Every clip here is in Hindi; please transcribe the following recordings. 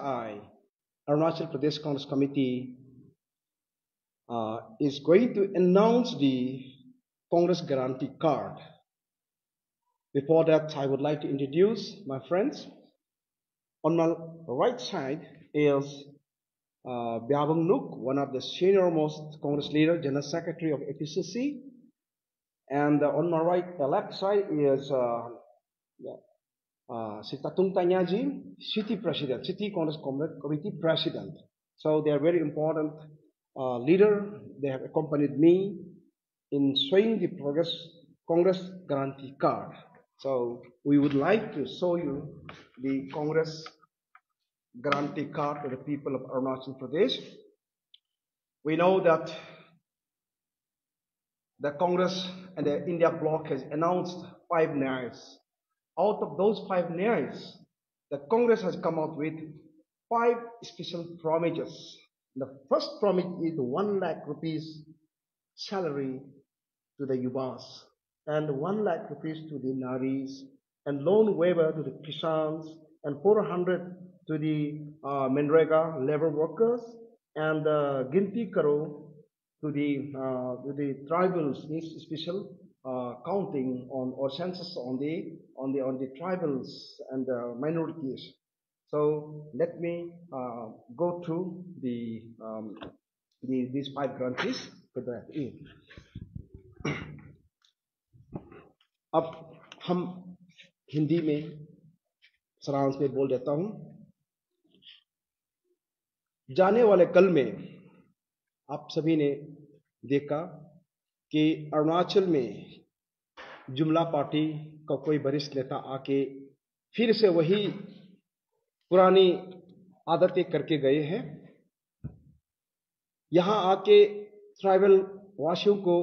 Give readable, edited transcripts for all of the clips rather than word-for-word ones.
APSI, Arunachal Pradesh Congress Committee, is going to announce the Congress Guarantee Card. Before that, I would like to introduce my friends. On my right side is Byabang Nuk, one of the senior most Congress leader, General Secretary of APCC. And on my left side is Sitatung Tanyaji, City President, City Congress Committee President. So they are very important leader. They have accompanied me in showing the Congress Guarantee Card. So we would like to show you the Congress Guarantee Card to the people of Arunachal Pradesh. We know that the Congress and the India bloc has announced 5 Nyayas. Out of those 5 Nyayas, the Congress has come out with 5 special promises. The first promise is 1 lakh rupees salary to the Yuvas, and 1 lakh rupees to the Naris, and loan waiver to the Kishans, and 400 to the Manrega labor workers, and Ginti Karo to the tribals, needs special counting on or census on the tribals and minorities. So let me go through these 5 grantees. अब हम हिंदी में सारांश में बोल देता हूं। जाने वाले कल में आप सभी ने देखा कि अरुणाचल में जुमला पार्टी का कोई वरिष्ठ नेता आके फिर से वही पुरानी आदतें करके गए हैं। यहां आके ट्राइबल वासियों को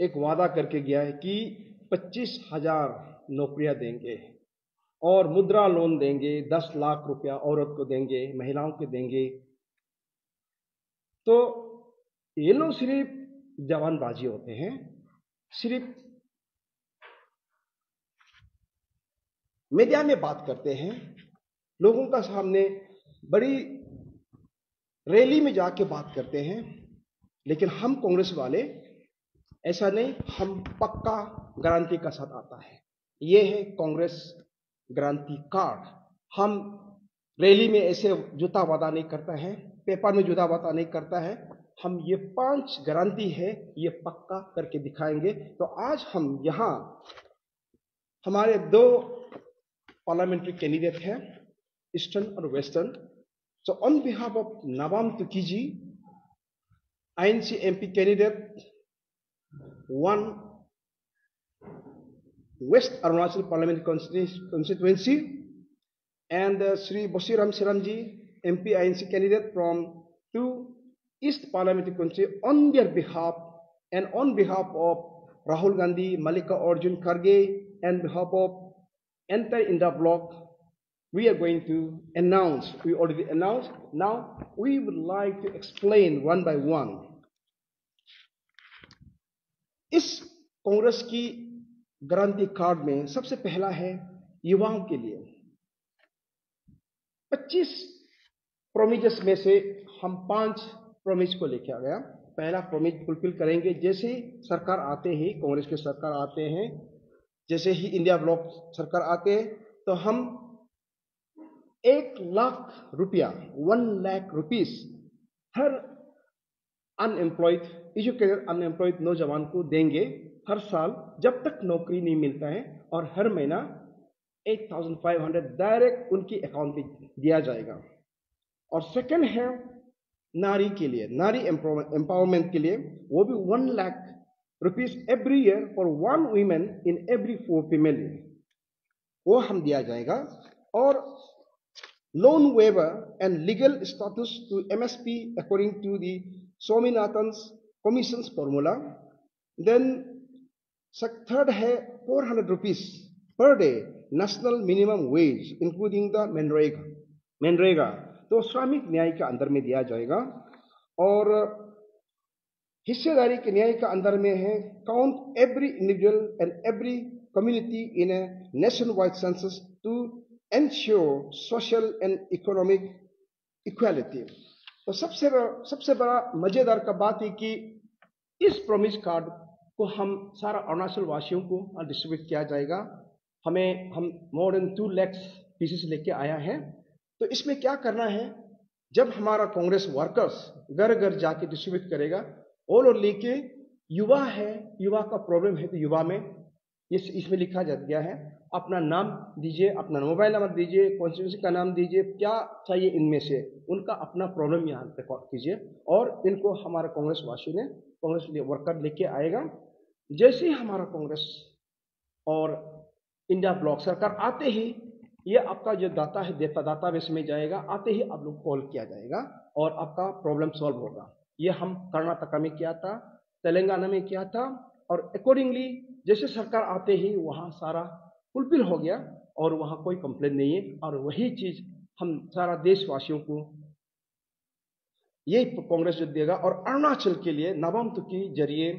एक वादा करके गया है कि 25,000 नौकरियां देंगे और मुद्रा लोन देंगे, 10 लाख रुपया औरत को देंगे, महिलाओं को देंगे। तो ये लोग सिर्फ जवानबाजी होते हैं, सिर्फ मीडिया में बात करते हैं, लोगों का सामने बड़ी रैली में जाके बात करते हैं। लेकिन हम कांग्रेस वाले ऐसा नहीं, हम पक्का गारंटी का साथ आता है। ये है कांग्रेस गारंटी कार्ड। हम रैली में ऐसे झूठा वादा नहीं करता है, पेपर में झूठा वादा नहीं करता है। हम ये 5 गारंटी है, ये पक्का करके दिखाएंगे। तो आज हम यहां हमारे 2 पार्लियामेंट्री कैंडिडेट हैं, ईस्टर्न और western. So on behalf of नवाम Tuki ji, INC MP candidate 1 West Arunachal Parliament constituency, and Sri Bosiram Siramji, MP INC candidate from 2 East Parliamentary constituency, on their behalf and on behalf of Rahul Gandhi, Malika Arjun Kharge, and behalf of entire India bloc, we are going to announce. We already announced. Now we would like to explain one by one. इस कांग्रेस की गारंटी कार्ड में सबसे पहला है युवाओं के लिए। 25 प्रोमिसेस में से हम 5 प्रोमिस को लेके आ गया। पहला प्रोमिस फुलफिल करेंगे। जैसे सरकार आते ही, कांग्रेस के सरकार आते हैं, जैसे ही इंडिया ब्लॉक सरकार आते हैं, तो हम 1 लाख रुपया 1 लाख रुपीस हर अनएम्प्लॉयड, एजुकेटेड अनएम्प्लॉयड नौजवान को देंगे हर साल जब तक नौकरी नहीं मिलता है, और हर महीना 8,500 डायरेक्ट उनकी अकाउंट में दिया जाएगा। और सेकंड है नारी के लिए, नारी एम्पावरमेंट के लिए, वो भी 1 lakh rupees every year for 1 women in every 4 female, वो हम दिया जाएगा। और loan waiver and legal status to MSP according to the Swaminathan's commissions formula. Then third है 400 rupees per day national minimum wage including the Manrega, तो श्रमिक न्याय के अंदर में दिया जाएगा। और हिस्सेदारी के न्याय के अंदर में है count every individual and every community in a nationwide census to ensure social and economic equality। तो सबसे बड़ा मजेदार का बात है कि इस प्रॉमिस कार्ड को हम सारा अरुणाचल वासियों को डिस्ट्रीब्यूट किया जाएगा। हम मोर देन 2 लाख पीसेस लेके आया है। तो इसमें क्या करना है, जब हमारा कांग्रेस वर्कर्स घर घर जाके डिस्ट्रीब्यूट करेगा, और लेके युवा है, युवा का प्रॉब्लम है, तो युवा में इसमें लिखा जा गया है, अपना नाम दीजिए, अपना मोबाइल नंबर दीजिए, कॉन्स्टिट्यूंसी का नाम दीजिए, क्या चाहिए इनमें से, उनका अपना प्रॉब्लम यहाँ रिकॉर्ड कीजिए, और इनको हमारा कांग्रेस वासी ने, कांग्रेस वर्कर लेके आएगा। जैसे ही हमारा कांग्रेस और इंडिया ब्लॉक सरकार आते ही ये आपका जो डाटा है डाटाबेस में जाएगा, आते ही आप लोग कॉल किया जाएगा और आपका प्रॉब्लम सॉल्व होगा। ये हम कर्नाटका में किया था, तेलंगाना में किया था, और अकॉर्डिंगली जैसे सरकार आते ही वहाँ सारा फुलफिल हो गया और वहाँ कोई कंप्लेन नहीं है। और वही चीज हम सारा देशवासियों को ये कांग्रेस जो देगा, और अरुणाचल के लिए नवम के जरिए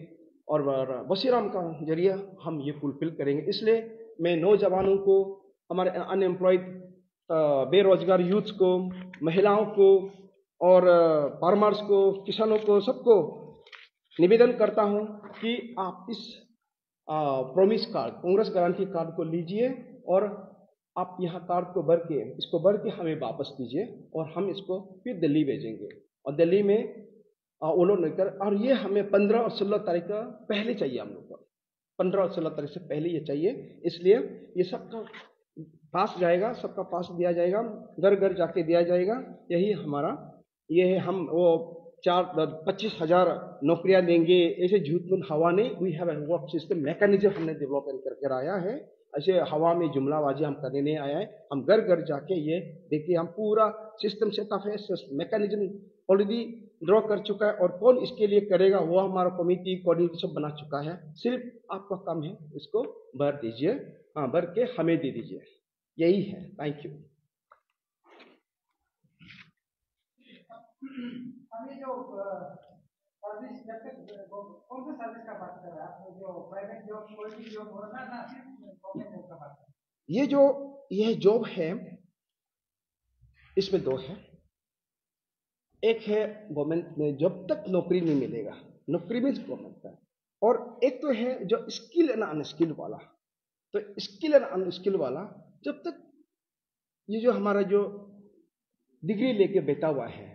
और वसीराम का जरिए हम ये फुलफिल करेंगे। इसलिए मैं नौजवानों को, हमारे अनएम्प्लॉयड बेरोजगार यूथ को, महिलाओं को, और फार्मर्स को, किसानों को, सबको निवेदन करता हूं कि आप इस promise card, Congress guarantee card को लीजिए, और आप यहाँ कार्ड को इसको भर के हमें वापस दीजिए, और हम इसको फिर दिल्ली भेजेंगे। और दिल्ली में वो लोग लेकर, और ये हमें 15 और 16 तारीख का पहले चाहिए, हम लोग को 15 और 16 तारीख से पहले ये चाहिए। इसलिए ये सबका पास जाएगा, सबका पास दिया जाएगा, घर घर जाके दिया जाएगा। यही हमारा ये है। हम वो 25,000 नौकरियां देंगे ऐसे झूठ हवा नहीं। We have a work system mechanism हमने डेवलपमेंट करके आया है। ऐसे हवा में जुमलाबाजी हम करने नहीं आया है। हम घर घर जाके ये देखिए, हम पूरा सिस्टम सेटअप है, मैकेनिज्म ऑलरेडी ड्रॉ कर चुका है, और कौन इसके लिए करेगा वो हमारा कमिटी कोऑर्डिनेटर सब बना चुका है। सिर्फ आपका काम है इसको भर दीजिए, हाँ, भर के हमें दे दीजिए, यही है। Thank you. अभी जो सर्विस, जब तक कौन सा सर्विस का बात कर रहे हैं आप? जो प्राइवेट जॉब, कोई भी जॉब हो रहा ना, सिर्फ गवर्नमेंट जॉब का बात कर रहे हैं? यह जॉब है, इसमें 2 है। एक है गवर्नमेंट में जब तक नौकरी नहीं मिलेगा, नौकरी में गवर्नमेंट का, और एक तो है जो स्किल एंड अनस्किल वाला। तो स्किल एंड अनस्किल वाला, जब तक ये जो हमारा जो डिग्री लेके बैठा हुआ है,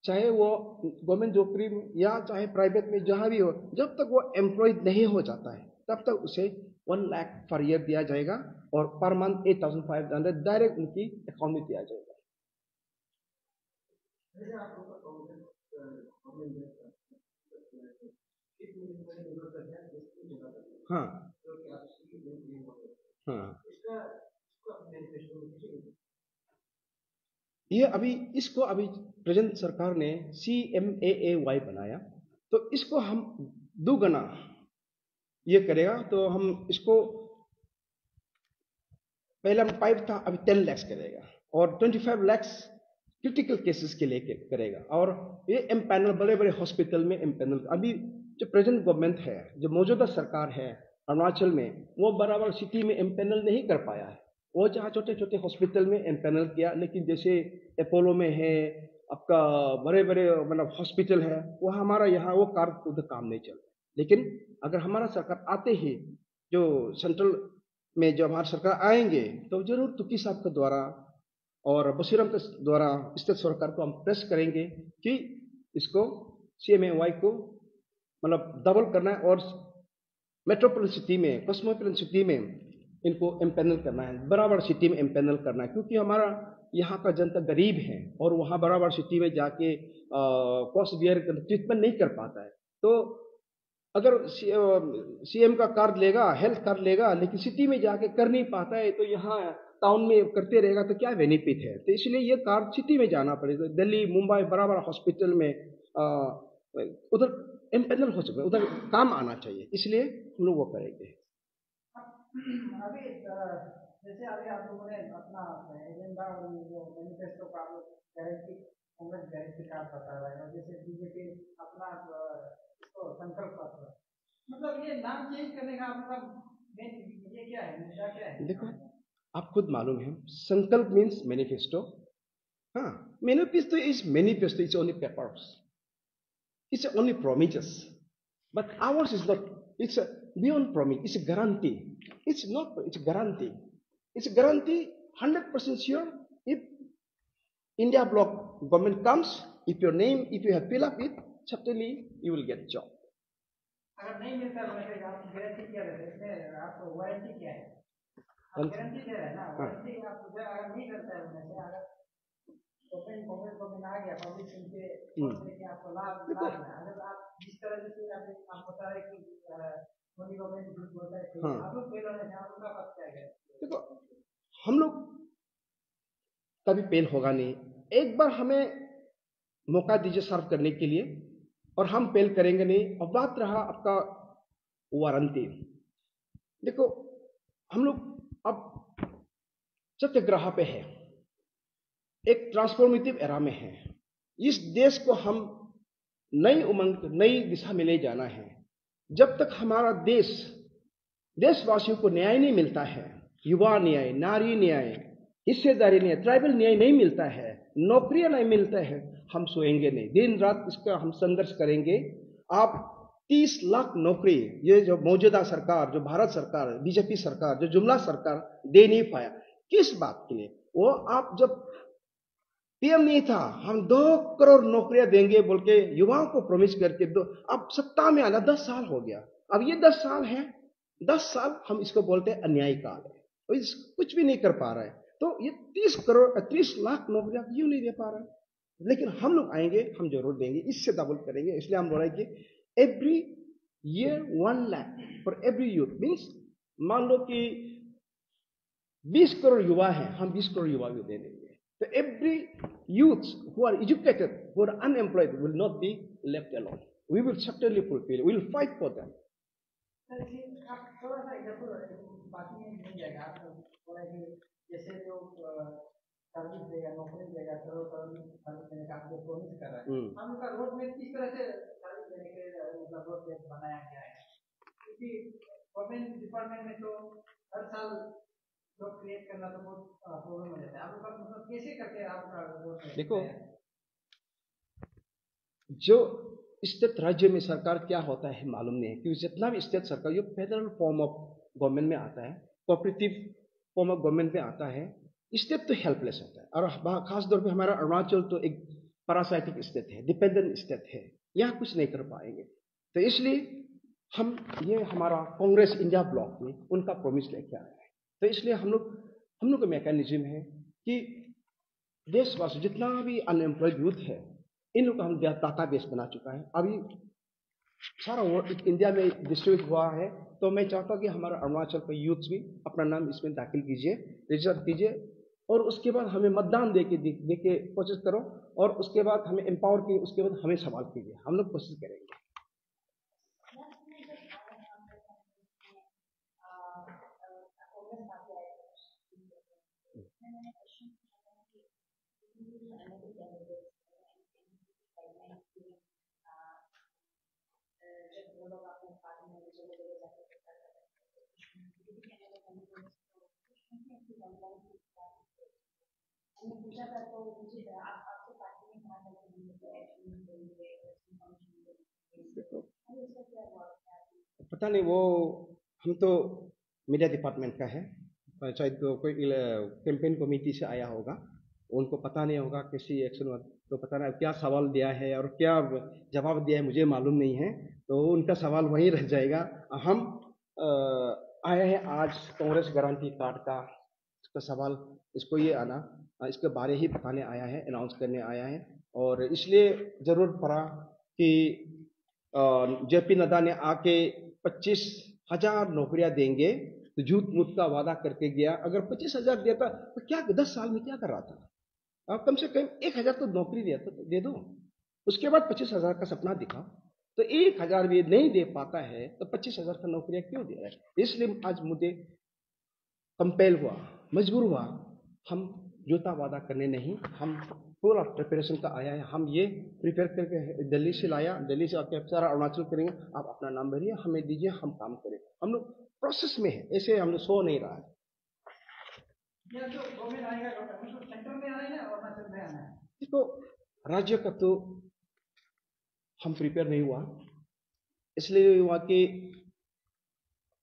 चाहे वो गवर्नमेंट नौकरी में या चाहे प्राइवेट में, जहां भी हो, जब तक वो एम्प्लॉयड नहीं हो जाता है, तब तक उसे 1 लाख पर ईयर दिया जाएगा, और पर मंथ 8,500 डायरेक्ट उनकी अकाउंट में दिया जाएगा। हाँ हाँ, ये इसको अभी प्रेजेंट सरकार ने CMAAY बनाया, तो इसको हम 2 गुना ये करेगा। तो हम इसको पहले हम 5 था, अभी 10 लाख करेगा, और 25 लाख क्रिटिकल केसेस के लिए करेगा। और ये एम्पैनल, बड़े बड़े हॉस्पिटल में एम्पैनल, अभी जो प्रेजेंट गवर्नमेंट है, जो मौजूदा सरकार है अरुणाचल में, वो बराबर सिटी में एम्पैनल नहीं कर पाया है। वो जहाँ छोटे छोटे हॉस्पिटल में एम्पैनल किया, लेकिन जैसे अपोलो में है, आपका बड़े बड़े मतलब हॉस्पिटल है, वो हमारा यहाँ वो कार्ड उधर काम नहीं चल। लेकिन अगर हमारा सरकार आते ही, जो सेंट्रल में जो हमारे सरकार आएंगे, तो जरूर तुकी साहब के द्वारा और बशीरम के द्वारा स्टेट सरकार को हम प्रेस करेंगे कि इसको CMAY को मतलब डबल करना है, और मेट्रोपोलिटन सिटी में, कॉस्मोपोलिटन सिटी में इनको एम्पैनल करना है, बराबर सिटी में एम्पैनल करना है। क्योंकि हमारा यहाँ का जनता गरीब है, और वहाँ बराबर सिटी में जाके कॉस्ट बियर ट्रीटमेंट नहीं कर पाता है। तो अगर CM का कार्ड लेगा, हेल्थ कार्ड लेगा, लेकिन सिटी में जाके कर नहीं पाता है, तो यहाँ टाउन में करते रहेगा तो क्या बेनिफिट है। तो इसलिए ये कार्ड सिटी में जाना पड़ेगा। दिल्ली, मुंबई बराबर हॉस्पिटल में उधर एम्पैनल हो चुका है, उधर काम आना चाहिए, इसलिए हम लोग वो करेंगे। अभी जैसे अभी आप लोगों ने अपना एजेंडा और जो मैनिफेस्टो का गारंटी, कांग्रेस गारंटी कार्ड बता रहा है, जैसे बीजेपी अपना संकल्प पत्र, मतलब ये नाम चेंज करने का मतलब ये क्या है, मुद्दा क्या है? देखो, आप खुद मालूम है, संकल्प मीन्स मैनिफेस्टो. हाँ, manifesto is only papers, it's only promises. But ours is not. It's a beyond promise. It's a guarantee. It's not. It's a guarantee. It's a guarantee. 100% sure. If India block government comes, if you have fill up it, certainly you will get job. अगर नहीं मिलता है वैसे आप गारंटी क्या देते हैं? इसमें आपको वारंटी क्या है? आप गारंटी दे रहे हैं ना, वारंटी आप अगर नहीं करता है वैसे, अगर गवर्नमेंट आ गया पब्लिक से कि आपको लाभ है, अगर आप जिस तरह से आप बता रहे कि मोदी गवर्नमेंट झूठ बोलता है, आप लोग फेल होने से आप लोग का बात क्या है? देखो, हम लोग कभी फेल होगा नहीं. एक बार हमें मौका दीजिए सर्व करने के लिए, और हम फेल करेंगे नहीं. और बात रहा आपका वारंटी. देखो, हम लोग अब सत्याग्रह पे है, एक ट्रांसफॉर्मेटिव एरा में है. इस देश को हम नई उमंग, नई दिशा में ले जाना है. जब तक हमारा देशवासियों को न्याय नहीं मिलता है, युवा न्याय, नारी न्याय, हिस्सेदारी न्याय, ट्राइबल न्याय नहीं मिलता है, नौकरियां नहीं मिलता है, हम सोएंगे नहीं. दिन रात इसका हम संघर्ष करेंगे. आप 30 लाख नौकरी, ये जो मौजूदा सरकार, जो भारत सरकार, बीजेपी सरकार, जो जुमला सरकार दे नहीं पाया, किस बात के लिए? वो आप जब पीएम नहीं था, हम 2 करोड़ नौकरियां देंगे बोल के युवाओं को प्रॉमिस करके अब सत्ता में आना 10 साल हो गया. अब ये 10 साल है, 10 साल हम इसको बोलते हैं अन्याय काल है. तो कुछ भी नहीं कर पा रहा है. तो ये 30 लाख नौकरियां क्यों नहीं दे पा रहा है? लेकिन हम लोग आएंगे, हम जरूर देंगे, इससे डबल करेंगे. इसलिए हम बोल रहे हैं कि every year 1 lakh for every youth. Means मान लो कि 20 करोड़ युवा हैं, हम 20 करोड़ युवा भी दे देंगे. So every youth who are educated, who are unemployed, will not be left alone. We will certainly fulfill. We will fight for them. आप थोड़ा सा एग्जाम्पल बाकी में मिल जाएगा. आप बोला कि जैसे लोग सर्विस देगा, नौकरी देगा, करोड़ सर्विस देने का आपको प्रोमिस कर रहा है. हम लोग का रोड में किस तरह से सर्विस देने के मतलब रोड मैप बनाया गया है? क्योंकि गवर्नमेंट डिपार्टमेंट में तो हर साल लोग क्रिएट करना तो बहुत प्रॉब्लम हो जाता है. आप लोग मतलब कैसे करके आपका? देखो, जो स्टेट राज्य में सरकार क्या होता है मालूम नहीं है, क्योंकि जितना भी स्टेट सरकार जो फेडरल फॉर्म ऑफ गवर्नमेंट में आता है, कोऑपरेटिव फॉर्म ऑफ गवर्नमेंट में आता है, स्टेट तो हेल्पलेस होता है. और खास तौर पे हमारा अरुणाचल तो एक पैरासाइटिक स्टेट है, डिपेंडेंट स्टेट है, यहाँ कुछ नहीं कर पाएंगे. तो इसलिए हम ये हमारा कांग्रेस इंडिया ब्लॉक में उनका प्रॉमिस लेके आया है. तो इसलिए हम लोग का मैकेनिज्म है कि देशवासी जितना भी अनएम्प्लॉयड यूथ है, इन लोग का हम डाटा बेस बना चुका है. अभी सारा इंडिया में डिस्ट्रीब्यूट हुआ है. तो मैं चाहता हूँ कि हमारा अरुणाचल का यूथ भी अपना नाम इसमें दाखिल कीजिए, रजिस्टर कीजिए, और उसके बाद हमें मतदान दे के कोशिश करो, और उसके बाद हमें एम्पावर कीजिए, उसके बाद हमें सवाल कीजिए. हम लोग कोशिश करेंगे. पता नहीं, वो हम तो मीडिया डिपार्टमेंट का है, शायद तो कोई कैंपेन कमेटी से आया होगा, उनको पता नहीं होगा कैसी एक्शन हुआ. तो पता नहीं क्या सवाल दिया है और क्या जवाब दिया है, मुझे मालूम नहीं है. तो उनका सवाल वहीं रह जाएगा. हम आए हैं आज कांग्रेस गारंटी कार्ड का इसका सवाल, इसको ये आना, इसके बारे ही बताने आया है, अनाउंस करने आया है. और इसलिए जरूरत पड़ा कि जेपी नड्डा ने आके 25,000 नौकरियां देंगे, तो झूठ मूठ का वादा करके गया. अगर 25,000 देता तो क्या 10 साल में क्या कर रहा था? आप कम से कम 1,000 तो नौकरी दे दो. उसके बाद 25,000 का सपना दिखा. तो 1,000 भी नहीं दे पाता है तो 25,000 का नौकरियां क्यों दे रहा है? इसलिए आज मुझे कंपेल हुआ, मजबूर हुआ, हम झूठा वादा करने नहीं, हम पूरा प्रिपरेशन का आया है. हम ये प्रिपेयर करके दिल्ली से लाया, दिल्ली से आके सारा अरुणाचल करेंगे. आप अपना नाम भरिए, हमें दीजिए, हम काम करें. हम लोग प्रोसेस में है, ऐसे हम लोग सो नहीं रहा है. या जो गवर्नमेंट आएगा तो सेंटर में आना है ना अरुणाचल में आना है? देखो, राज्य का तो हम प्रिपेयर नहीं हुआ, इसलिए हुआ कि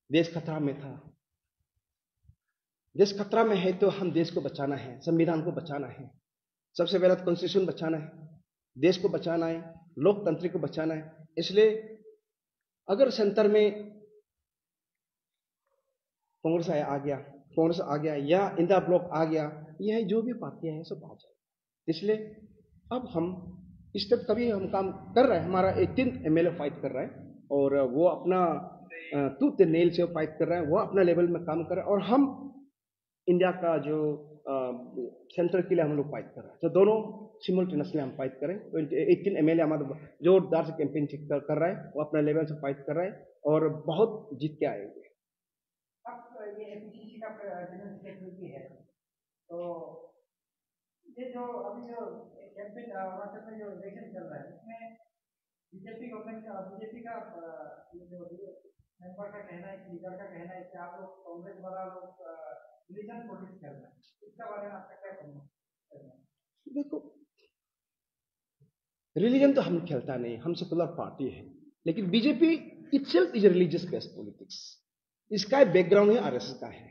देश खतरा में था। देश खतरा में है तो हम देश को बचाना है, संविधान को बचाना है, सबसे पहले तो कॉन्स्टिट्यूशन बचाना है, देश को बचाना है, लोकतंत्र को बचाना है। इसलिए अगर सेंटर में कांग्रेस आ गया या इंडिया ब्लॉक आ गया, यह जो भी पार्टियां हैं सब आ जाए। इसलिए अब हम इस तक कभी हम काम कर रहे हैं, हमारा 18 MLA फाइट कर रहा है और वो अपना टूथ नेल से फाइट कर रहा है, वो अपना लेवल में काम कर रहा है और हम इंडिया का जो सेंटर के लिए हम लोग फाइट कर रहे हैं। तो दोनों सिमुलटेनियसली हम फाइट करें। तो 18 MLA हमारा जोरदार से कैंपेन कर रहा है, वो अपना लेवल से फाइट कर रहा है और बहुत जीत के आएंगे। अब ये APCC का जनरल सेक्रेटरी है, तो ये जो अभी जो कैंपेन अरुणाचल में जो इलेक्शन चल रहा है, इसमें बीजेपी का जो मेंबर का कहना है, लीडर का कहना है कि आप लोग कांग्रेस वाला लोग रिलीजन पॉलिटिक्स कर रहे हैं, इसका बारे में आपका क्या कहना है? देखो, रिलीजन तो हम खेलता नहीं, हम सेकुलर पार्टी है, लेकिन BJP itself is religious based politics. इसका बैकग्राउंड है आरएसएस का है,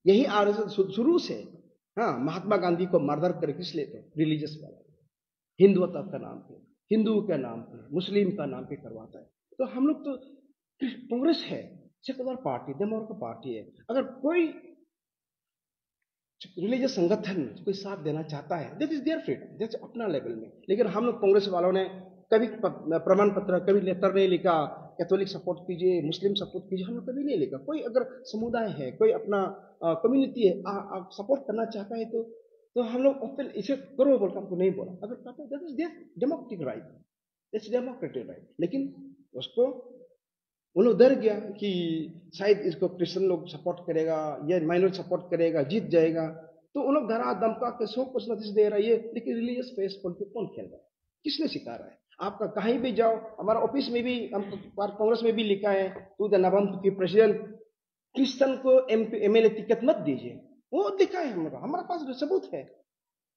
यही आरएसएस शुरू से, हाँ, महात्मा गांधी को मर्डर कर किस लिए थे? रिलीजियस वाला, हिंदुत्व का नाम पे, हिंदू के नाम पे, मुस्लिम का नाम पे करवाता है। तो हम लोग तो कांग्रेस है, सेकुलर पार्टी, डेमोक्रेटिक पार्टी है। अगर कोई रिलीजियस संगठन कोई साथ देना चाहता है, that is their freedom, that's अपना लेवल में। लेकिन हम लोग कांग्रेस वालों ने कभी प्रमाण पत्र, कभी लेटर नहीं लिखा कैथोलिक सपोर्ट कीजिए, मुस्लिम सपोर्ट कीजिए, हम लोग कभी नहीं लिखा। कोई अगर समुदाय है, कोई अपना कम्युनिटी है, सपोर्ट करना चाहता है तो हम लोग ओपन इसे करो बोलकर हमको नहीं बोला। अगर कहते हैं that is their democratic right, that's democratic right. लेकिन उसको वो लोग डर गया कि शायद इसको क्रिश्चियन लोग सपोर्ट करेगा या माइनॉरिटी सपोर्ट करेगा, जीत जाएगा, तो वो लोग धरा धमका के 100% दे रहा है ये। लेकिन रिलीजियस फेस पॉलिटिक्स कौन खेल रहा है? किसने सिखा रहा है? आपका कहीं भी जाओ, हमारा ऑफिस में भी, हम कांग्रेस में भी लिखा है टू द नवंबर की प्रेसिडेंट, क्रिश्चियन को MLA टिकट मत दीजिए। वो लिखा है, हमारे पास सबूत है,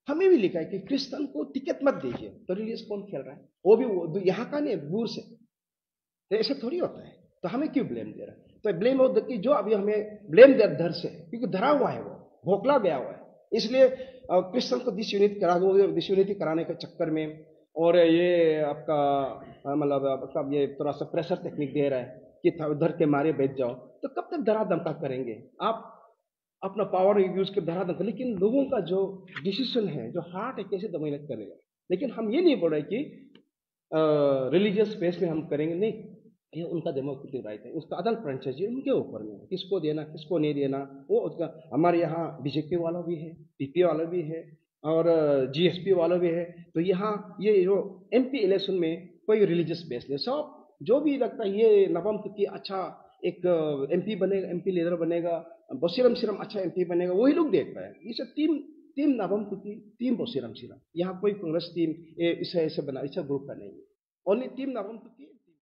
हमें भी लिखा है कि क्रिश्चियन को टिकट मत दीजिए। तो रिलीजियस कौन खेल रहा है? वो भी यहाँ का नहीं, दूर से। तो ऐसे थोड़ी होता है, तो हमें क्यों ब्लेम दे रहा है? तो ब्लेम हो कि जो अभी हमें ब्लेम दे धर से, क्योंकि धरा हुआ है, वो भोकला गया हुआ है। इसलिए क्रिश्चियन को डिसयूनिटी कराने के चक्कर में, और ये आपका मतलब आपका ये थोड़ा सा प्रेशर टेक्निक दे रहा है कि धर के मारे बैठ जाओ। तो कब तक धरा धमका करेंगे? आप अपना पावर यूज कर धरा धमका, लेकिन लोगों का जो डिसीजन है, जो हार्ट है, कैसे दमन करेगा? लेकिन हम ये नहीं बोल रहे कि रिलीजियस स्पेस में हम करेंगे, नहीं, ये उनका डेमोक्रेटिक राइट है, उसका अदल फ्रेंचाइजी उनके ऊपर में, किसको देना किसको नहीं देना वो उसका। हमारे यहाँ बीजेपी वाला भी है, पीपी वाला भी है और GSP वाला भी है। तो यहाँ ये जो MP इलेक्शन में कोई रिलीजियस बेस नहीं, सब जो भी लगता है ये नवंबर की अच्छा एक MP बनेगा, MP लीडर बनेगा, बसीरम सिरम अच्छा MP बनेगा, वही लोग देखता है। इसे टीम नवंबर की टीम बसीरम सिरम, यहाँ कोई कांग्रेस टीम इसे ऐसे बना, ऐसा ग्रुप का नहीं है, ओनली टीम नवंबर की।